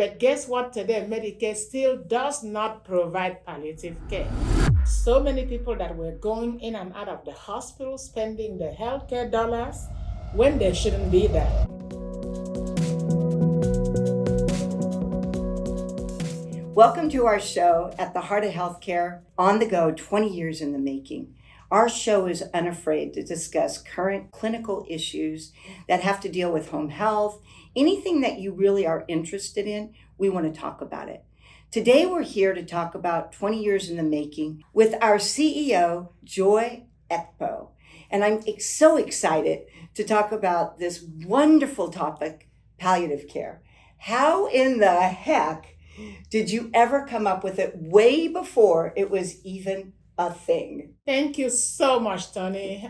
But guess what today? Medicare still does not provide palliative care. So many people that were going in and out of the hospital spending the healthcare dollars when they shouldn't be there. Welcome to our show at the Heart of Healthcare, on the go, 20 years in the making. Our show is unafraid to discuss current clinical issues that have to deal with home health. Anything that you really are interested in, we want to talk about it. Today we're here to talk about 20 years in the making with our CEO, Joy Ekpo. And I'm so excited to talk about this wonderful topic, palliative care. How in the heck did you ever come up with it way before it was even a thing? Thank you so much, Tony.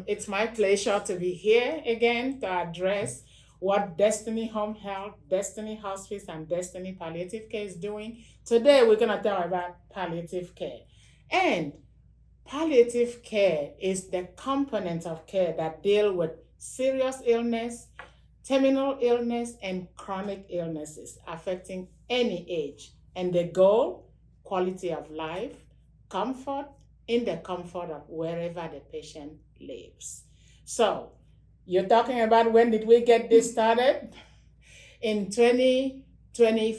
It's my pleasure to be here again to address what Destiny Home Health, Destiny Hospice, and Destiny Palliative Care is doing. Today, we're going to talk about palliative care. And palliative care is the component of care that deal with serious illness, terminal illness, and chronic illnesses affecting any age. And the goal, quality of life, comfort, in the comfort of wherever the patient lives. So, you're talking about when did we get this started? In 2020,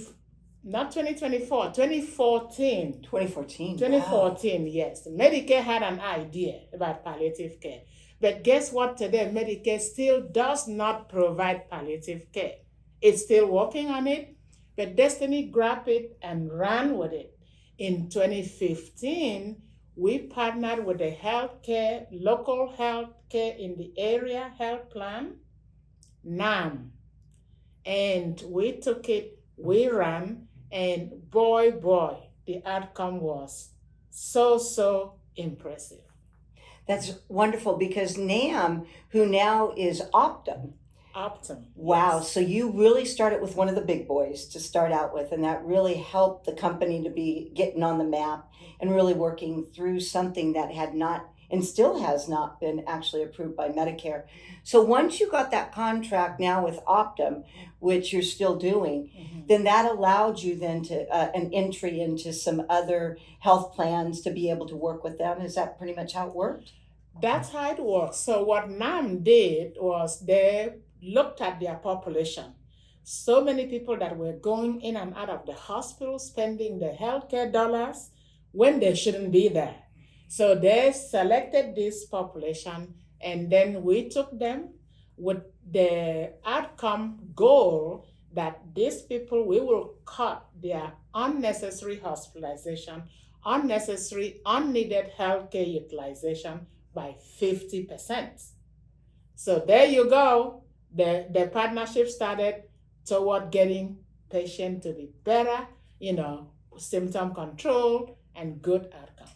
not 2024, 2014. 2014. 2014, Wow. yes. Medicare had an idea about palliative care. But guess what today? Medicare still does not provide palliative care. It's still working on it, but Destiny grabbed it and ran with it. In 2015, we partnered with the local healthcare in the area health plan, NAM. And we took it, we ran, and boy, the outcome was so impressive. That's wonderful because NAM, who now is Optum. Wow. Yes. So you really started with one of the big boys to start out with, and that really helped the company to be getting on the map and really working through something that had not and still has not been actually approved by Medicare. So once you got that contract now with Optum, which you're still doing, then that allowed you then to an entry into some other health plans to be able to work with them. Is that pretty much how it worked? That's how it works. So what NAM did was they looked at their population. So many people that were going in and out of the hospital spending the healthcare dollars when they shouldn't be there. So they selected this population, and then we took them with the outcome goal that these people, we will cut their unnecessary hospitalization, unnecessary, unneeded healthcare utilization by 50%. So there you go. The partnership started toward getting patient to be better, symptom control and good outcome.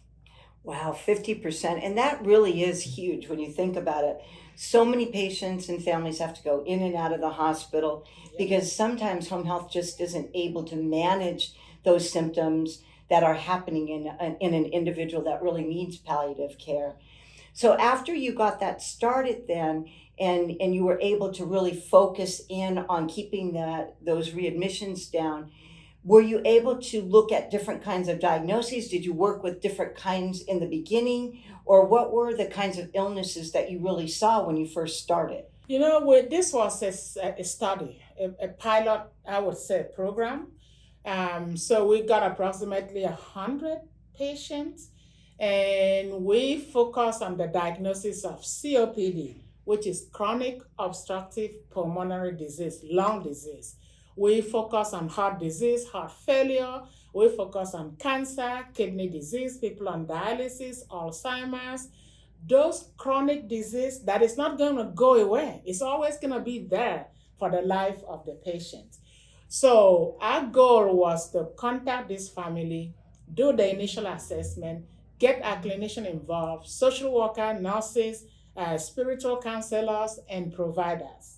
Wow, 50%. And that really is huge when you think about it. So many patients and families have to go in and out of the hospital because sometimes home health just isn't able to manage those symptoms that are happening in an individual that really needs palliative care. So after you got that started then, and you were able to really focus in on keeping those readmissions down, were you able to look at different kinds of diagnoses? Did you work with different kinds in the beginning? Or what were the kinds of illnesses that you really saw when you first started? This was a study, a pilot, I would say, program. So we got approximately 100 patients, and we focused on the diagnosis of COPD, which is chronic obstructive pulmonary disease, lung disease. We focus on heart disease, heart failure. We focus on cancer, kidney disease, people on dialysis, Alzheimer's. Those chronic disease that is not going to go away. It's always going to be there for the life of the patient. So our goal was to contact this family, do the initial assessment, get our clinician involved, social worker, nurses, spiritual counselors, and providers.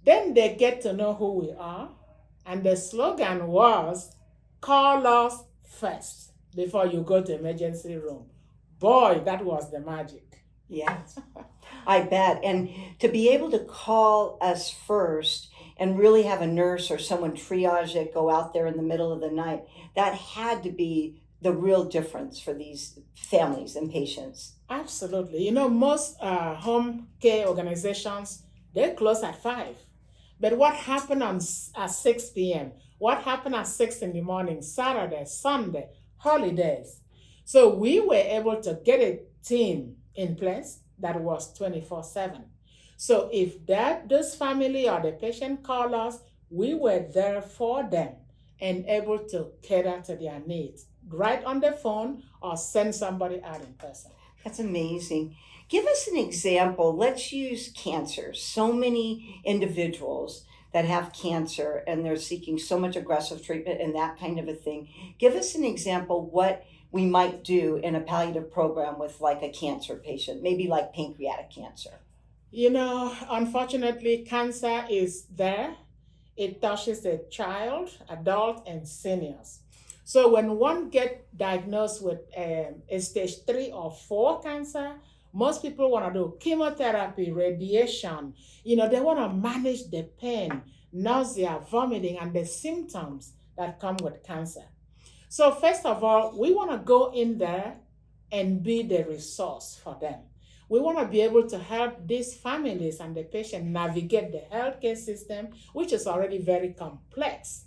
Then they get to know who we are, and the slogan was, call us first before you go to emergency room. Boy, that was the magic. Yes, I bet. And to be able to call us first and really have a nurse or someone triage it, go out there in the middle of the night. That had to be the real difference for these families and patients. Absolutely. Most home care organizations, they close at 5. But what happened at 6 p.m.? What happened at 6 in the morning, Saturday, Sunday, holidays? So we were able to get a team in place that was 24/7. So if this family or the patient call us, we were there for them and able to cater to their needs right on the phone or send somebody out in person. That's amazing. Give us an example. Let's use cancer. So many individuals that have cancer and they're seeking so much aggressive treatment and that kind of a thing. Give us an example what we might do in a palliative program with like a cancer patient, maybe like pancreatic cancer. Unfortunately, cancer is there. It touches the child, adult, and seniors. So when one get diagnosed with a stage 3 or 4 cancer, most people want to do chemotherapy, radiation. They want to manage the pain, nausea, vomiting, and the symptoms that come with cancer. So first of all, we want to go in there and be the resource for them. We want to be able to help these families and the patient navigate the healthcare system, which is already very complex.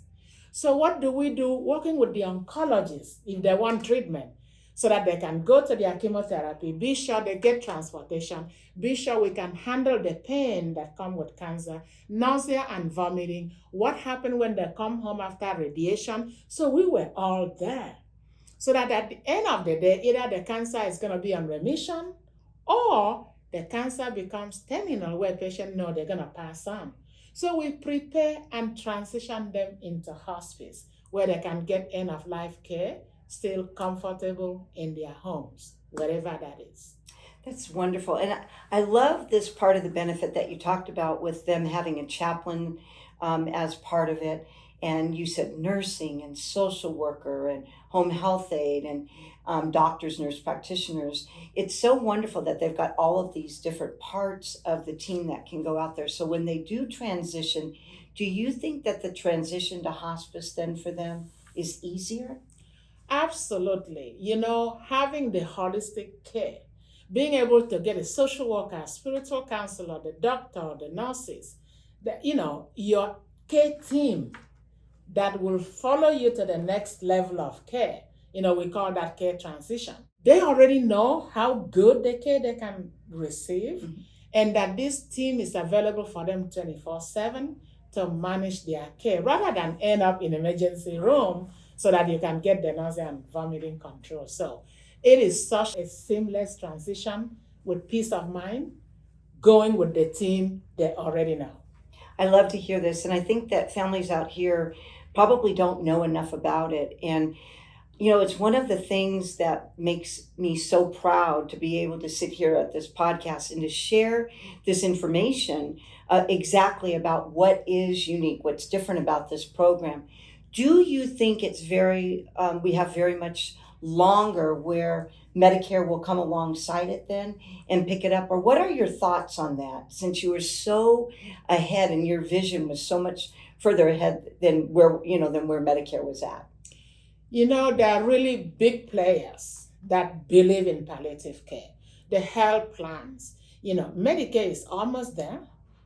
So what do we do? Working with the oncologists if they want treatment, so that they can go to their chemotherapy, be sure they get transportation, be sure we can handle the pain that comes with cancer, nausea and vomiting, what happened when they come home after radiation. So we were all there. So that at the end of the day, either the cancer is going to be on remission or the cancer becomes terminal where patients know they're going to pass on. So we prepare and transition them into hospice where they can get end of life care, still comfortable in their homes, wherever that is. That's wonderful. And I love this part of the benefit that you talked about with them having a chaplain as part of it. And you said nursing and social worker and home health aide and doctors, nurse practitioners. It's so wonderful that they've got all of these different parts of the team that can go out there. So when they do transition, do you think that the transition to hospice then for them is easier? Absolutely. Having the holistic care, being able to get a social worker, spiritual counselor, the doctor, the nurses, your care team that will follow you to the next level of care. We call that care transition. They already know how good the care they can receive, mm-hmm. and that this team is available for them 24/7 to manage their care rather than end up in emergency room so that you can get the nausea and vomiting control. So it is such a seamless transition with peace of mind, going with the team they already know. I love to hear this, and I think that families out here probably don't know enough about it. And it's one of the things that makes me so proud to be able to sit here at this podcast and to share this information exactly about what is unique, what's different about this program. Do you think it's we have very much longer where Medicare will come alongside it then and pick it up? Or what are your thoughts on that, since you were so ahead and your vision was so much further ahead than where Medicare was at? There are really big players that believe in palliative care. The health plans, Medicare is almost there.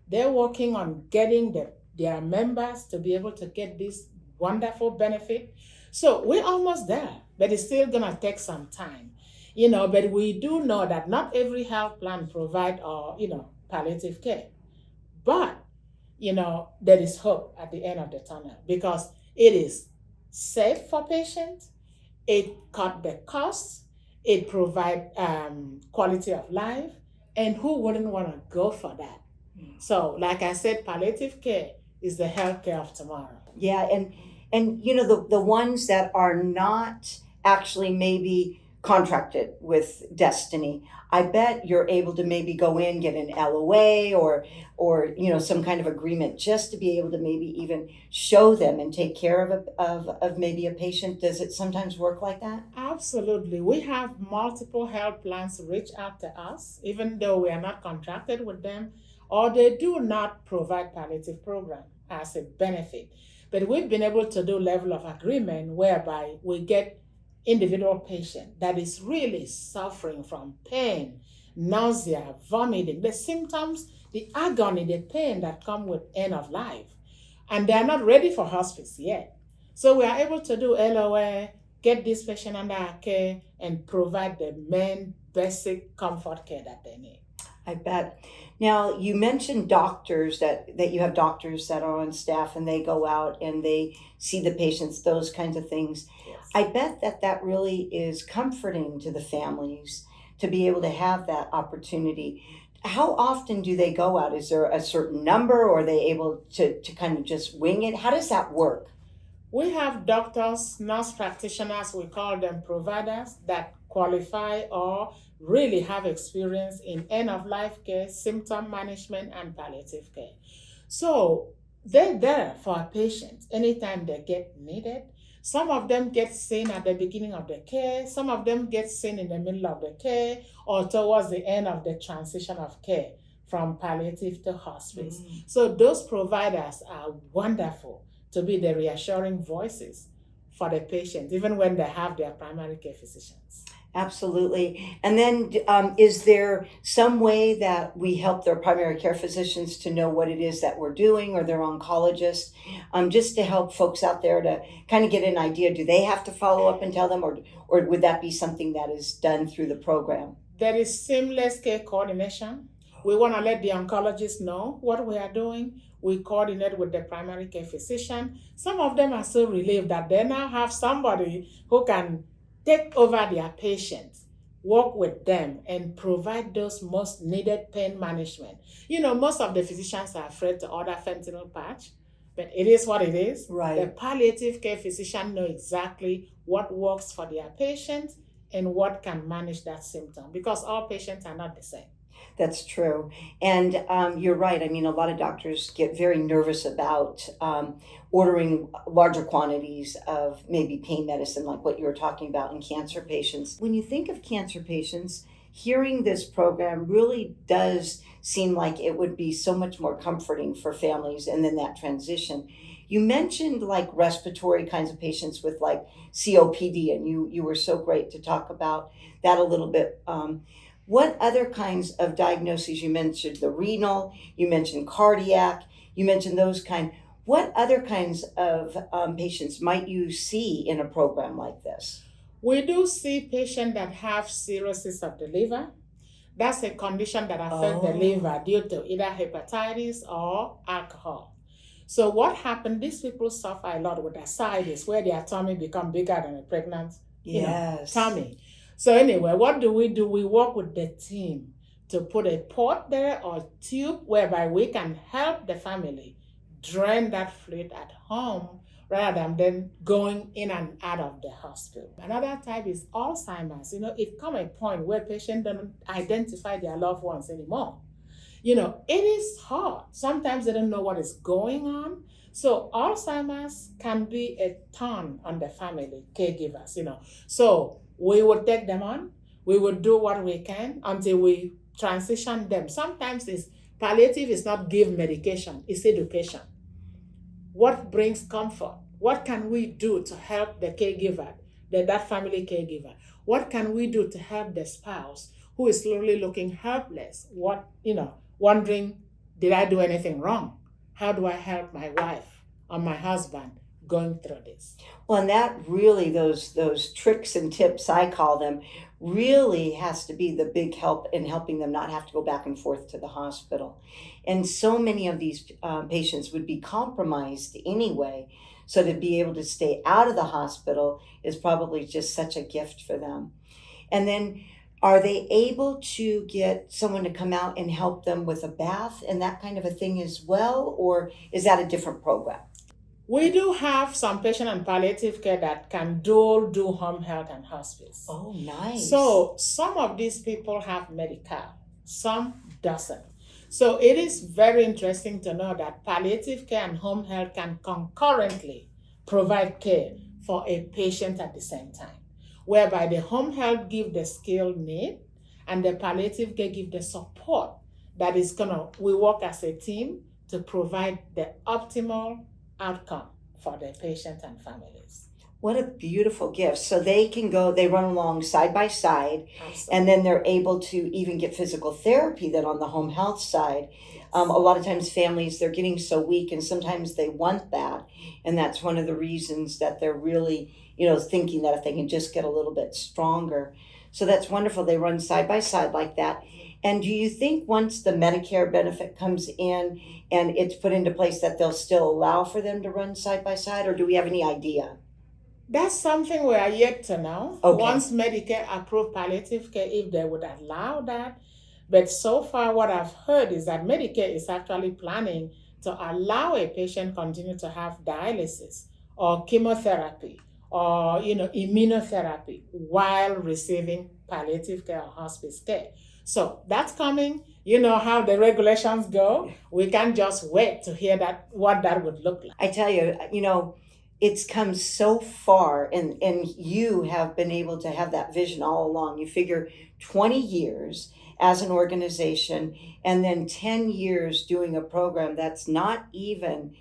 They're working on getting their members to be able to get this wonderful benefit. So we're almost there, but it's still gonna take some time. But we do know that not every health plan provide palliative care. But, there is hope at the end of the tunnel because it is safe for patients, it cut the costs, it provide quality of life, and who wouldn't want to go for that? So, like I said, palliative care is the healthcare of tomorrow. Yeah, and the ones that are not actually maybe contracted with Destiny, I bet you're able to maybe go in, get an LOA or some kind of agreement just to be able to maybe even show them and take care of maybe a patient. Does it sometimes work like that? Absolutely. We have multiple health plans reach out to us, even though we are not contracted with them, or they do not provide palliative program. as a benefit. But we've been able to do level of agreement whereby we get individual patient that is really suffering from pain, nausea, vomiting, the symptoms, the agony, the pain that come with end of life. And they are not ready for hospice yet. So we are able to do LOA, get this patient under our care, and provide the main basic comfort care that they need. I bet. Now, you mentioned doctors that you have doctors that are on staff and they go out and they see the patients, those kinds of things. Yes. I bet that really is comforting to the families to be able to have that opportunity. How often do they go out? Is there a certain number or are they able to kind of just wing it? How does that work? We have doctors, nurse practitioners, we call them providers, that qualify or really have experience in end of life care, symptom management, and palliative care. So they're there for our patients anytime they get needed. Some of them get seen at the beginning of the care, some of them get seen in the middle of the care or towards the end of the transition of care from palliative to hospice. So those providers are wonderful to be the reassuring voices for the patient, even when they have their primary care physicians. Absolutely. And then is there some way that we help their primary care physicians to know what it is that we're doing or their oncologists, just to help folks out there to kind of get an idea? Do they have to follow up and tell them, or would that be something that is done through the program? There is seamless care coordination. We want to let the oncologist know what we are doing. We coordinate with the primary care physician. Some of them are so relieved that they now have somebody who can take over their patients, work with them, and provide those most needed pain management. You know, most of the physicians are afraid to order fentanyl patch, but it is what it is. Right. The palliative care physician know exactly what works for their patients and what can manage that symptom, because all patients are not the same. That's true. And you're right. I mean, a lot of doctors get very nervous about ordering larger quantities of maybe pain medicine, like what you were talking about in cancer patients. When you think of cancer patients, hearing this program really does seem like it would be so much more comforting for families and then that transition. You mentioned like respiratory kinds of patients with like COPD, and you were so great to talk about that a little bit. What other kinds of diagnoses? You mentioned the renal, you mentioned cardiac, you mentioned those kind. What other kinds of patients might you see in a program like this? We do see patients that have cirrhosis of the liver. That's a condition that affects the liver due to either hepatitis or alcohol. So what happened, these people suffer a lot with ascites, where their tummy become bigger than a pregnant tummy. So anyway, what do? We work with the team to put a port there or tube whereby we can help the family drain that fluid at home rather than going in and out of the hospital. Another type is Alzheimer's. You know, it comes a point where patients don't identify their loved ones anymore. You know, it is hard. Sometimes they don't know what is going on. So Alzheimer's can be a ton on the family caregivers, you know. So we would take them on. We would do what we can until we transition them. Sometimes it's palliative is not give medication, it's education. What brings comfort? What can we do to help the caregiver, that family caregiver? What can we do to help the spouse who is slowly looking helpless? Wondering, did I do anything wrong? How do I help my wife or my husband going through this? Well, and that really, those tricks and tips, I call them, really has to be the big help in helping them not have to go back and forth to the hospital. And so many of these patients would be compromised anyway. So to be able to stay out of the hospital is probably just such a gift for them. And then are they able to get someone to come out and help them with a bath and that kind of a thing as well? Or is that a different program? We do have some patient and palliative care that can do home health and hospice. Oh, nice. So some of these people have Medicare, some doesn't. So it is very interesting to know that palliative care and home health can concurrently provide care for a patient at the same time, whereby the home health give the skilled need and the palliative care give the support that is we work as a team to provide the optimal outcome for their patients and families. What a beautiful gift. So they can go, they run along side by side, Absolutely. and then they're able to even get physical therapy then on the home health side. Yes. A lot of times families, they're getting so weak and sometimes they want that. And that's one of the reasons that they're really, thinking that if they can just get a little bit stronger. So that's wonderful. They run side by side like that. And do you think once the Medicare benefit comes in and it's put into place that they'll still allow for them to run side by side, or do we have any idea? That's something we are yet to know. Okay. Once Medicare approve palliative care, if they would allow that. But so far, what I've heard is that Medicare is actually planning to allow a patient continue to have dialysis or chemotherapy or immunotherapy while receiving palliative care or hospice care. So that's coming. You know how the regulations go. We can't just wait to hear what that would look like. I tell you, it's come so far, and you have been able to have that vision all along. You figure 20 years as an organization and then 10 years doing a program that's not even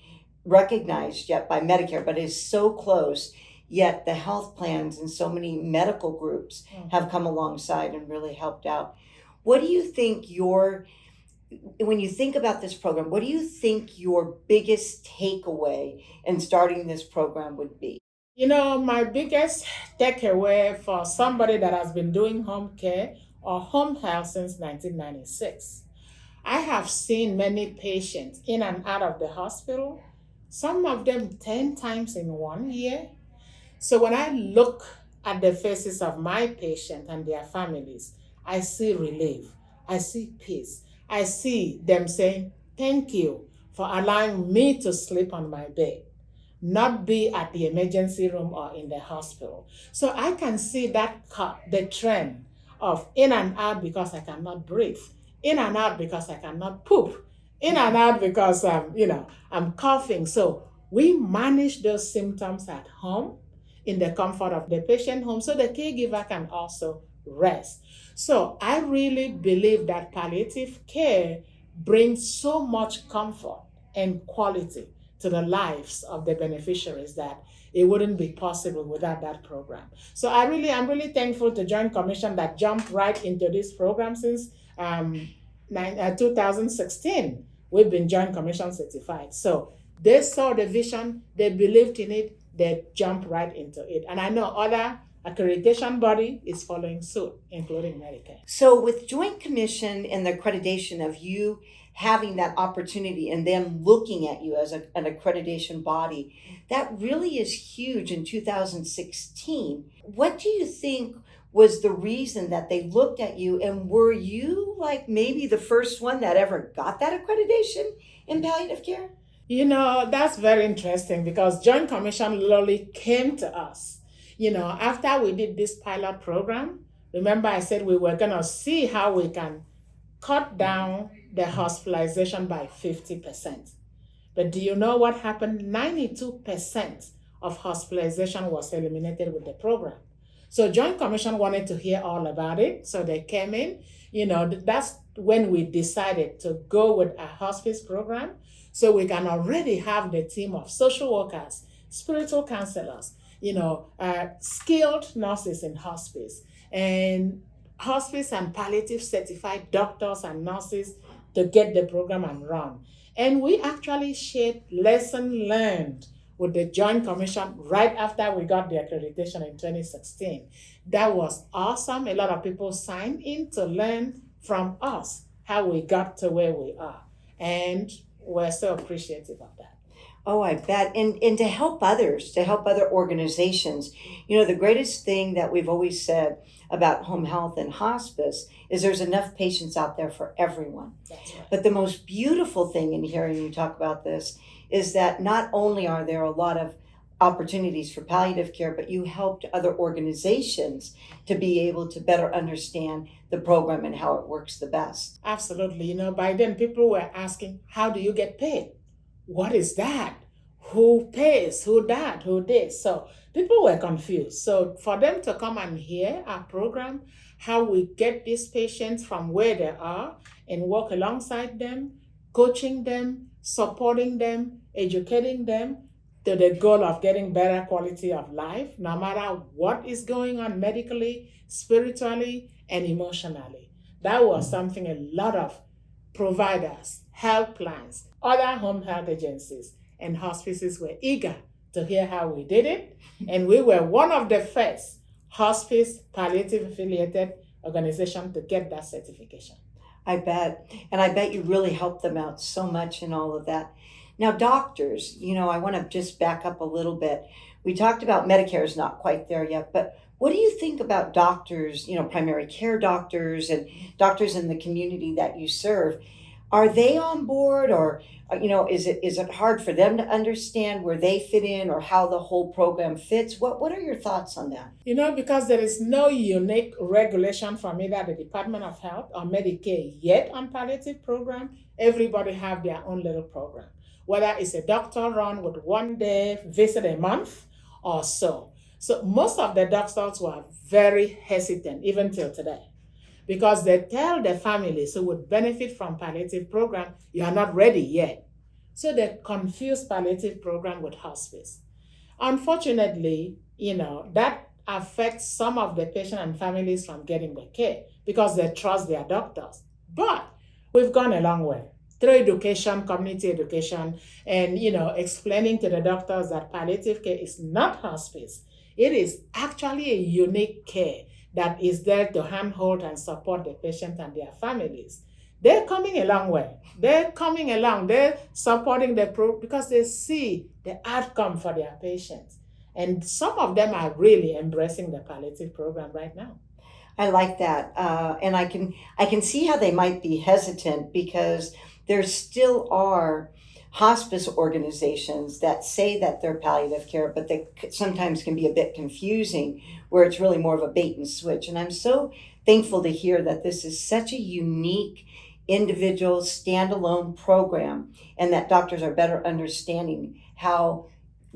recognized yet by Medicare, but is so close. Yet the health plans and so many medical groups have come alongside and really helped out. What do you think when you think about this program, what do you think your biggest takeaway in starting this program would be? My biggest takeaway for somebody that has been doing home care or home health since 1996, I have seen many patients in and out of the hospital, some of them 10 times in 1 year. So when I look at the faces of my patients and their families, I see relief, I see peace. I see them saying, thank you for allowing me to sleep on my bed, not be at the emergency room or in the hospital. So I can see the trend of in and out because I cannot breathe, in and out because I cannot poop, in and out because I'm coughing. So we manage those symptoms at home in the comfort of the patient home so the caregiver can also rest. So I really believe that palliative care brings so much comfort and quality to the lives of the beneficiaries that it wouldn't be possible without that program. So I'm really thankful to Joint Commission that jumped right into this program since 2016. We've been Joint Commission certified. So they saw the vision, they believed in it, they jumped right into it. And I know other accreditation body is following suit, including Medicare. So with Joint Commission and the accreditation of you having that opportunity and them looking at you as an accreditation body, that really is huge in 2016. What do you think was the reason that they looked at you, and were you like maybe the first one that ever got that accreditation in palliative care? That's very interesting because Joint Commission literally came to us. After we did this pilot program, remember I said we were going to see how we can cut down the hospitalization by 50%. But do you know what happened? 92% of hospitalization was eliminated with the program. So Joint Commission wanted to hear all about it. So they came in. That's when we decided to go with a hospice program so we can already have the team of social workers, spiritual counselors, skilled nurses in hospice, and hospice and palliative certified doctors and nurses to get the program and run. And we actually shared lesson learned with the Joint Commission right after we got the accreditation in 2016. That was awesome. A lot of people signed in to learn from us how we got to where we are. And we're so appreciative of that. Oh, I bet. And to help others, to help other organizations, the greatest thing that we've always said about home health and hospice is there's enough patients out there for everyone. That's right. But the most beautiful thing in hearing you talk about this is that not only are there a lot of opportunities for palliative care, but you helped other organizations to be able to better understand the program and how it works the best. Absolutely. By then people were asking, how do you get paid? What is that? Who pays? Who that? Who this? So people were confused. So for them to come and hear our program, how we get these patients from where they are and work alongside them, coaching them, supporting them, educating them to the goal of getting better quality of life, no matter what is going on medically, spiritually, and emotionally. That was something a lot of providers, health plans, other home health agencies, and hospices were eager to hear how we did it. And we were one of the first hospice palliative affiliated organization to get that certification. I bet. And I bet you really helped them out so much in all of that. Now, doctors, I want to just back up a little bit. We talked about Medicare is not quite there yet, but what do you think about doctors, primary care doctors and doctors in the community that you serve? Are they on board, or is it hard for them to understand where they fit in or how the whole program fits? What are your thoughts on that? Because there is no unique regulation from either the Department of Health or Medicare yet on palliative program, everybody have their own little program. Whether it's a doctor run with 1 day visit a month or so. So most of the doctors were very hesitant, even till today, because they tell the families who would benefit from palliative program, you are not ready yet. So they confuse palliative program with hospice. Unfortunately, that affects some of the patient and families from getting the care because they trust their doctors. But we've gone a long way through education, community education, and explaining to the doctors that palliative care is not hospice. It is actually a unique care that is there to handhold and support the patient and their families. They're coming a long way. They're coming along. They're supporting because they see the outcome for their patients. And some of them are really embracing the palliative program right now. I like that, and I can see how they might be hesitant because there still are hospice organizations that say that they're palliative care, but they sometimes can be a bit confusing, where it's really more of a bait and switch. And I'm so thankful to hear that this is such a unique, individual, standalone program, and that doctors are better understanding how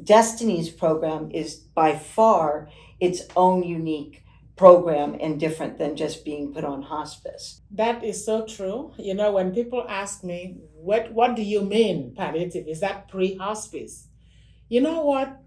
Destiny's program is by far its own unique program and different than just being put on hospice. That is so true. When people ask me, what do you mean palliative? Is that pre-hospice? You know what?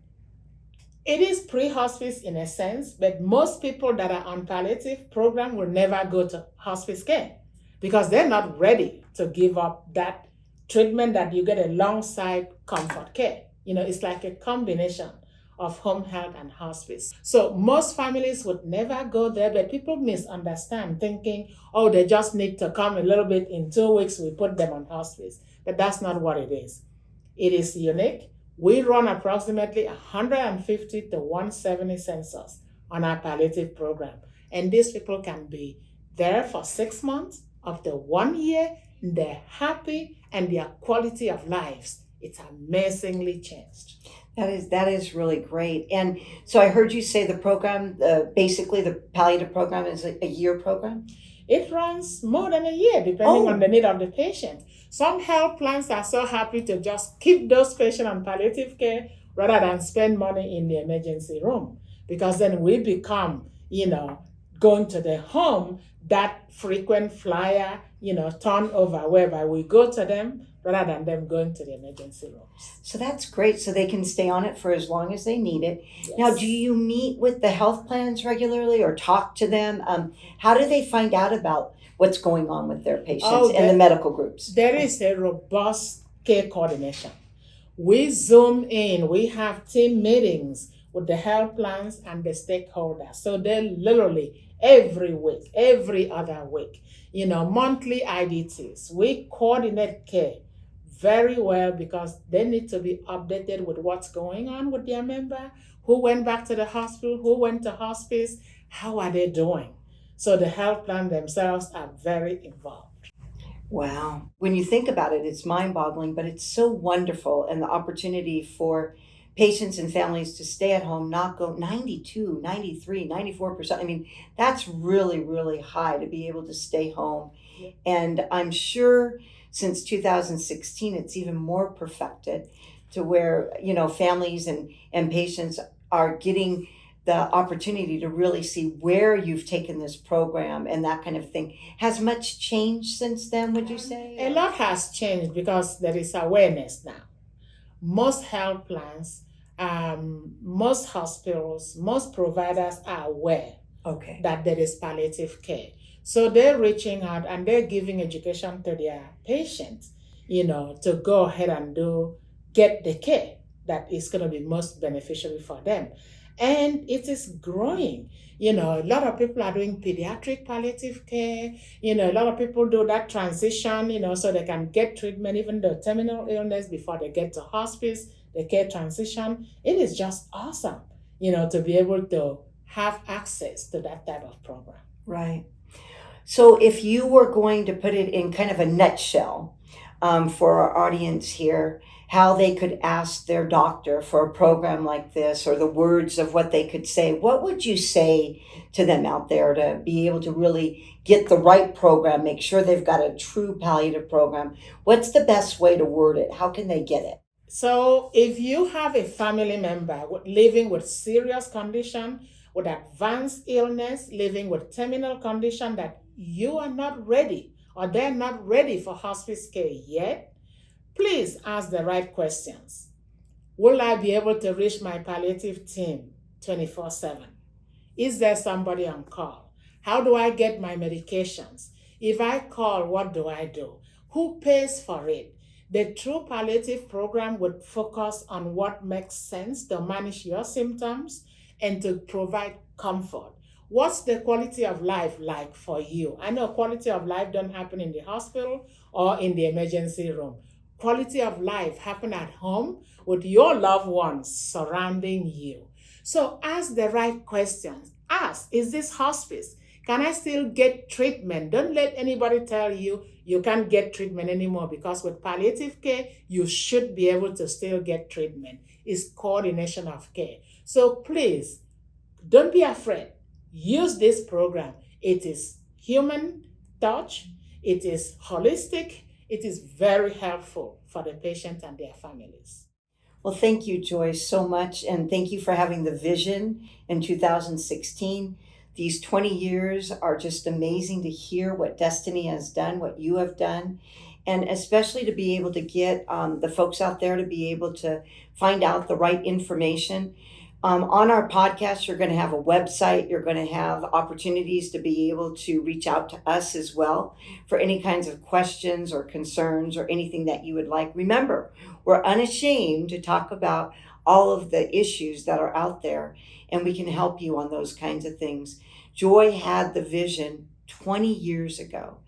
It is pre-hospice in a sense, but most people that are on palliative program will never go to hospice care because they're not ready to give up that treatment that you get alongside comfort care. It's like a combination of home health and hospice. So most families would never go there, but people misunderstand, thinking, oh, they just need to come a little bit in 2 weeks, we put them on hospice. But that's not what it is. It is unique. We run approximately 150 to 170 census on our palliative program. And these people can be there for 6 months, up to 1 year, and they're happy, and their quality of lives, it's amazingly changed. That is really great. And so I heard you say the program, basically the palliative program is a year program? It runs more than a year, depending on the need of the patient. Some health plans are so happy to just keep those patients on palliative care rather than spend money in the emergency room, because then we become, going to the home, that frequent flyer, turnover, whereby we go to them rather than them going to the emergency rooms. So that's great. So they can stay on it for as long as they need it. Yes. Now, do you meet with the health plans regularly or talk to them? How do they find out about what's going on with their patients and the medical groups? There is a robust care coordination. We Zoom in, we have team meetings with the health plans and the stakeholders. So they're literally every week, every other week, monthly IDTs. We coordinate care very well because they need to be updated with what's going on with their member, who went back to the hospital, who went to hospice, how are they doing? So the health plan themselves are very involved. Wow. When you think about it, it's mind-boggling, but it's so wonderful. And the opportunity for patients and families to stay at home, not go 92, 93, 94%. I mean, that's really, really high to be able to stay home. Yeah. And I'm sure since 2016, it's even more perfected to where, families and patients are getting the opportunity to really see where you've taken this program and that kind of thing. Has much changed since then, would you say? A lot has changed because there is awareness now. Most health plans, most hospitals, most providers are aware Okay. that there is palliative care. So they're reaching out and they're giving education to their patients, to go ahead and get the care that is going to be most beneficial for them. And it is growing. A lot of people are doing pediatric palliative care. A lot of people do that transition, so they can get treatment, even the terminal illness before they get to hospice, the care transition. It is just awesome, to be able to have access to that type of program. Right. So if you were going to put it in kind of a nutshell, for our audience here, how they could ask their doctor for a program like this, or the words of what they could say, what would you say to them out there to be able to really get the right program, make sure they've got a true palliative program? What's the best way to word it? How can they get it? So if you have a family member living with serious condition, with advanced illness, living with terminal condition that you are not ready or they're not ready for hospice care yet, please ask the right questions. Will I be able to reach my palliative team 24/7? Is there somebody on call? How do I get my medications? If I call, what do I do? Who pays for it? The true palliative program would focus on what makes sense to manage your symptoms and to provide comfort. What's the quality of life like for you? I know quality of life don't happen in the hospital or in the emergency room. Quality of life happen at home with your loved ones surrounding you. So ask the right questions. Ask, is this hospice? Can I still get treatment? Don't let anybody tell you you can't get treatment anymore, because with palliative care, you should be able to still get treatment. It's coordination of care. So please, don't be afraid. Use this program. It is human touch. It is holistic. It is very helpful for the patient and their families. Well, thank you, Joyce, so much. And thank you for having the vision in 2016. These 20 years are just amazing to hear what Destiny has done, what you have done, and especially to be able to get the folks out there to be able to find out the right information. On our podcast, you're going to have a website. You're going to have opportunities to be able to reach out to us as well for any kinds of questions or concerns or anything that you would like. Remember, we're unashamed to talk about all of the issues that are out there, and we can help you on those kinds of things. Joy had the vision 20 years ago.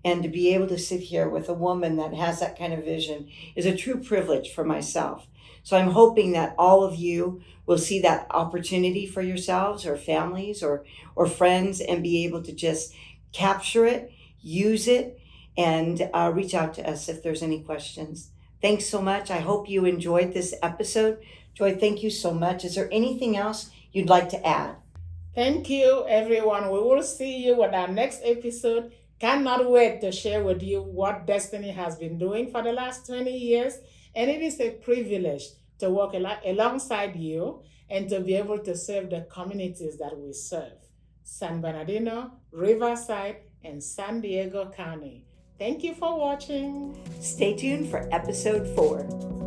And to be able to sit here with a woman that has that kind of vision is a true privilege for myself. So I'm hoping that all of you will see that opportunity for yourselves or families or friends and be able to just capture it, use it, and reach out to us if there's any questions. Thanks so much. I hope you enjoyed this episode. Joy, thank you so much. Is there anything else you'd like to add? Thank you, everyone. We will see you with our next episode. Cannot wait to share with you what Destiny has been doing for the last 20 years. And it is a privilege to work alongside you and to be able to serve the communities that we serve: San Bernardino, Riverside, and San Diego County. Thank you for watching. Stay tuned for episode 4.